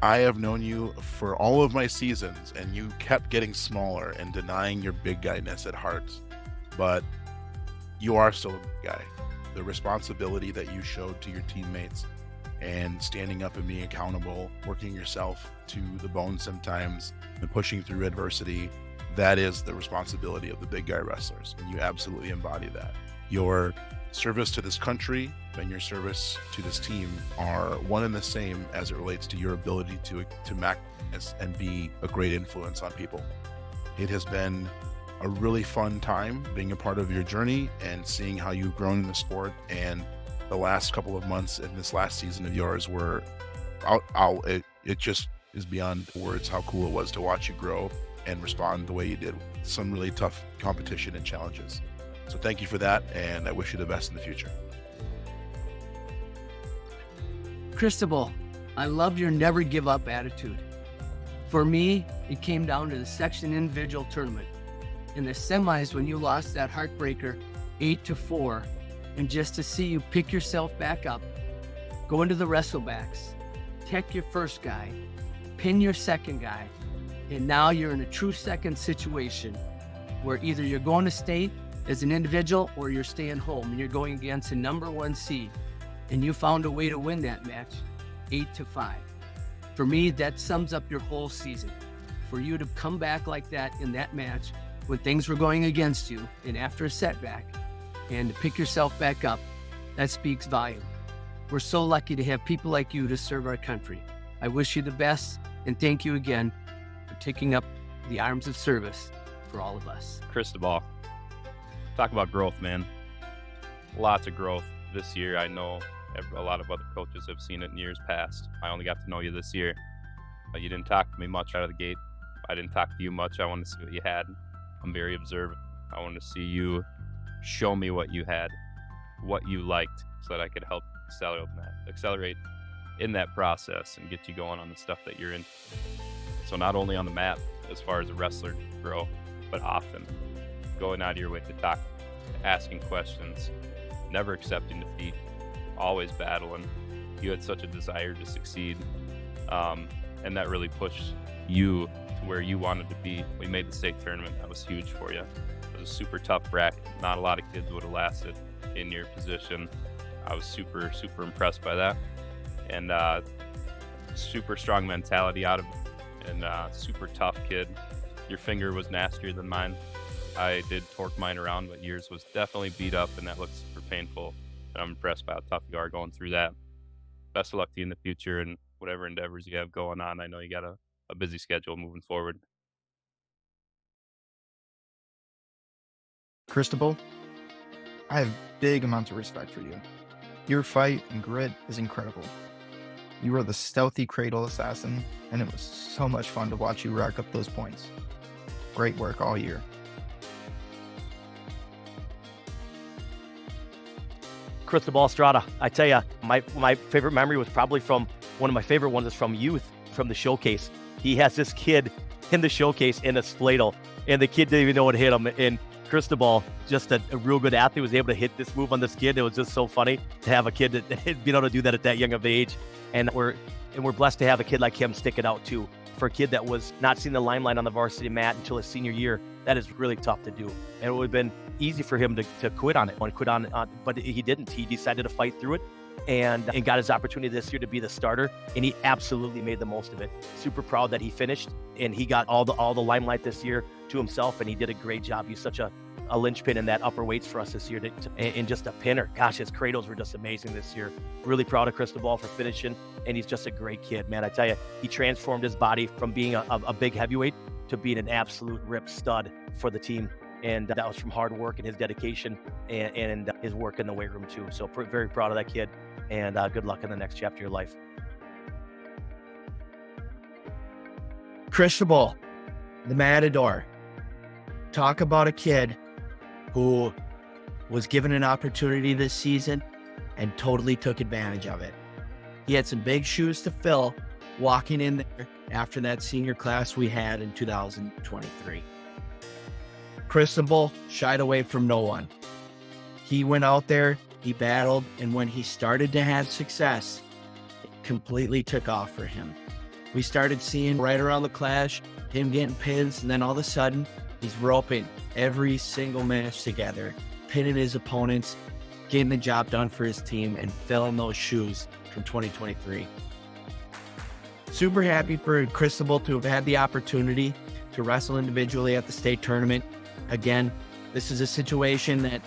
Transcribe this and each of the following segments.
I have known you for all of my seasons, and you kept getting smaller and denying your big guyness at heart. But you are still a big guy. The responsibility that you showed to your teammates and standing up and being accountable, working yourself to the bone sometimes, and pushing through adversity, that is the responsibility of the big guy wrestlers. And you absolutely embody that. Your service to this country and your service to this team are one and the same as it relates to your ability to maximize and be a great influence on people. It has been a really fun time being a part of your journey and seeing how you've grown in the sport. And the last couple of months in this last season of yours were, it just is beyond words how cool it was to watch you grow and respond the way you did. Some really tough competition and challenges. So thank you for that, and I wish you the best in the future. Cristobal, I love your never give up attitude. For me, it came down to the section individual tournament. In the semis, when you lost that heartbreaker 8-4, and just to see you pick yourself back up, go into the wrestlebacks, tech your first guy, pin your second guy, and now you're in a true second situation where either you're going to state as an individual or you're staying home and you're going against a number 1 seed, and you found a way to win that match 8-5. For me, that sums up your whole season. For you to come back like that in that match when things were going against you and after a setback, and to pick yourself back up, that speaks volume. We're so lucky to have people like you to serve our country. I wish you the best, and thank you again for taking up the arms of service for all of us. Cristobal, talk about growth, man. Lots of growth this year. I know a lot of other coaches have seen it in years past. I only got to know you this year. You didn't talk to me much out of the gate. I didn't talk to you much. I wanted to see what you had. I'm very observant. I wanted to see you show me what you had, what you liked, so that I could help accelerate in that process and get you going on the stuff that you're in. So not only on the mat as far as a wrestler to grow, but often going out of your way to talk, asking questions, never accepting defeat, always battling. You had such a desire to succeed, and that really pushed you to where you wanted to be. We made the state tournament. That was huge for you. It was a super tough bracket. Not a lot of kids would have lasted in your position. I was super, super impressed by that. And super strong mentality out of it, and super tough kid. Your finger was nastier than mine. I did torque mine around, but yours was definitely beat up, and that looks super painful. And I'm impressed by how tough you are going through that. Best of luck to you in the future and whatever endeavors you have going on. I know you got a busy schedule moving forward. Cristobal, I have big amounts of respect for you. Your fight and grit is incredible. You were the stealthy cradle assassin, and it was so much fun to watch you rack up those points. Great work all year. Cristobal Estrada, I tell you, my favorite memory was probably from one of my favorite ones is from youth, from the showcase. He has this kid in the showcase in a spladle, and the kid didn't even know what hit him. And Cristobal, just a real good athlete, was able to hit this move on this kid. It was just so funny to have a kid that had been able to do that at that young of age. And we're blessed to have a kid like him stick it out too. For a kid that was not seeing the limelight on the varsity mat until his senior year, that is really tough to do. And it would have been easy for him to quit on it, but he didn't. He decided to fight through it and got his opportunity this year to be the starter, and he absolutely made the most of it. Super proud that he finished, and he got all the limelight this year to himself, and he did a great job. He's such a linchpin in that upper weights for us this year, and just a pinner. Gosh, his cradles were just amazing this year. Really proud of Cristobal for finishing, and he's just a great kid, man. I tell you, he transformed his body from being a big heavyweight to being an absolute rip stud for the team. And that was from hard work and his dedication and his work in the weight room too. So very proud of that kid, and good luck in the next chapter of your life. Cristobal, the Matador. Talk about a kid who was given an opportunity this season and totally took advantage of it. He had some big shoes to fill walking in there after that senior class we had in 2023. Cristobal shied away from no one. He went out there, he battled, and when he started to have success, it completely took off for him. We started seeing right around the clash, him getting pins, and then all of a sudden, he's roping every single match together, pinning his opponents, getting the job done for his team, and filling those shoes from 2023. Super happy for Cristobal to have had the opportunity to wrestle individually at the state tournament. Again, this is a situation that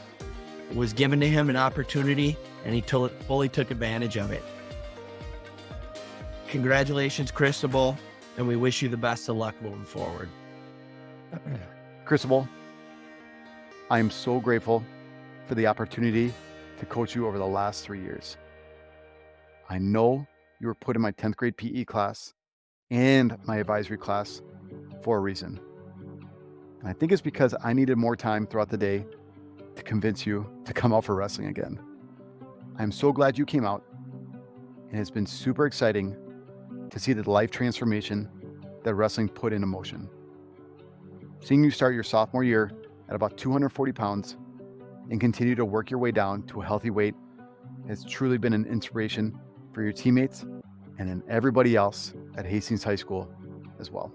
was given to him an opportunity, and he fully took advantage of it. Congratulations, Cristobal, and we wish you the best of luck moving forward. Cristobal, I am so grateful for the opportunity to coach you over the last 3 years. I know you were put in my 10th grade PE class and my advisory class for a reason. And I think it's because I needed more time throughout the day to convince you to come out for wrestling again. I'm so glad you came out, and it's been super exciting to see the life transformation that wrestling put into motion. Seeing you start your sophomore year at about 240 pounds and continue to work your way down to a healthy weight has truly been an inspiration for your teammates and then everybody else at Hastings High School as well.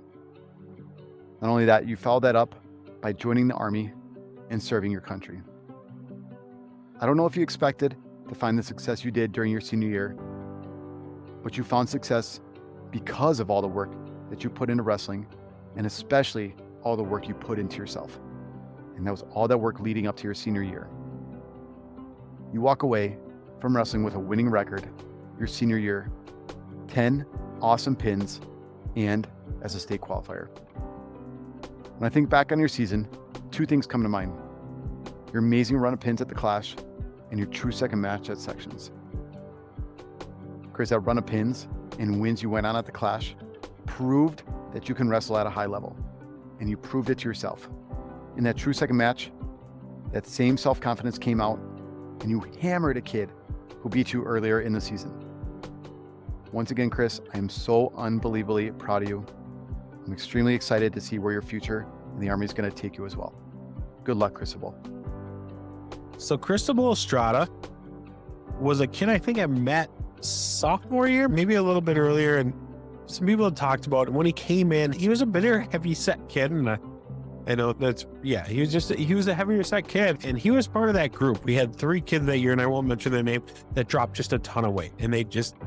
Not only that, you followed that up by joining the Army and serving your country. I don't know if you expected to find the success you did during your senior year, but you found success because of all the work that you put into wrestling, and especially all the work you put into yourself. And that was all that work leading up to your senior year. You walk away from wrestling with a winning record your senior year, 10 awesome pins, and as a state qualifier. When I think back on your season, 2 things come to mind: your amazing run of pins at the Clash and your true second match at Sections. Chris, that run of pins and wins you went on at the Clash proved that you can wrestle at a high level, and you proved it to yourself. In that true second match, that same self-confidence came out, and you hammered a kid who beat you earlier in the season. Once again, Chris, I am so unbelievably proud of you. I'm extremely excited to see where your future in the Army is going to take you as well. Good luck, Cristobal. So Cristobal Estrada was a kid I think I met sophomore year, maybe a little bit earlier, and some people had talked about when he came in, he was a bigger, heavy set kid, and I know he was a heavier set kid, and he was part of that group. We had 3 kids that year, and I won't mention their name, that dropped just a ton of weight, and they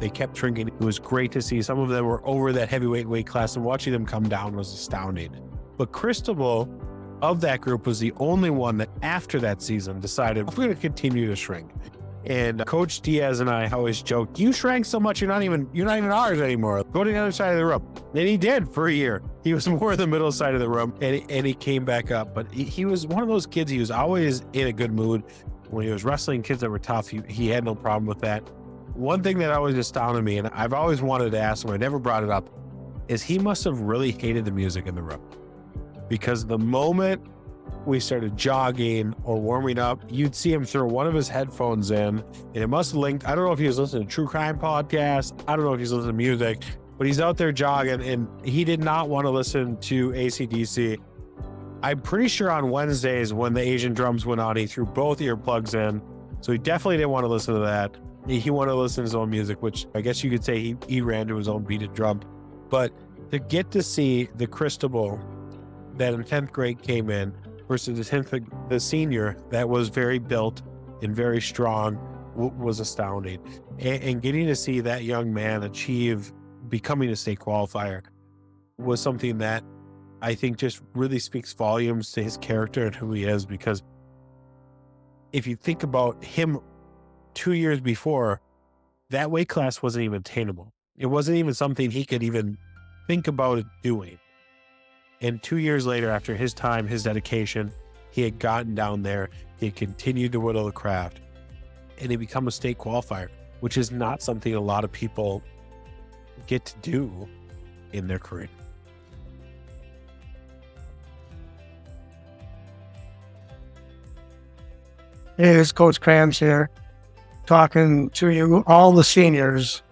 kept shrinking. It was great to see. Some of them were over that heavyweight weight class, and watching them come down was astounding. But Cristobal, of that group, was the only one that after that season decided, we're going to continue to shrink. And Coach Diaz and I always joke, you shrank so much, you're not even ours anymore. Go to the other side of the room. And he did for a year. He was more in the middle side of the room, and he came back up. But he was one of those kids, he was always in a good mood. When he was wrestling kids that were tough, he had no problem with that. One thing that always astounded me, and I've always wanted to ask him, I never brought it up, is he must have really hated the music in the room. Because the moment we started jogging or warming up, you'd see him throw one of his headphones in, and it must have linked. I don't know if he was listening to true crime podcasts. I don't know if he's listening to music, but he's out there jogging, and he did not want to listen to AC/DC. I'm pretty sure on Wednesdays when the Asian drums went on, he threw both earplugs in. So he definitely didn't want to listen to that. He wanted to listen to his own music, which I guess you could say he ran to his own beated drum. But to get to see the Cristobal that in 10th grade came in versus the senior that was very built and very strong was astounding. And getting to see that young man achieve becoming a state qualifier was something that I think just really speaks volumes to his character and who he is. Because if you think about him 2 years before, that weight class wasn't even attainable. It wasn't even something he could even think about doing. And 2 years later, after his time, his dedication, he had gotten down there, he had continued to whittle the craft, and he become a state qualifier, which is not something a lot of people get to do in their career. Hey, this is Coach Krams here, talking to you, all the seniors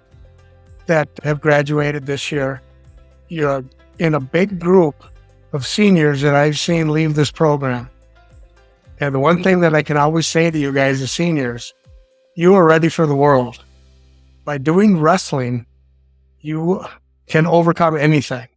that have graduated this year. You're in a big group of seniors that I've seen leave this program. And the one thing that I can always say to you guys as seniors, you are ready for the world. By doing wrestling, you can overcome anything.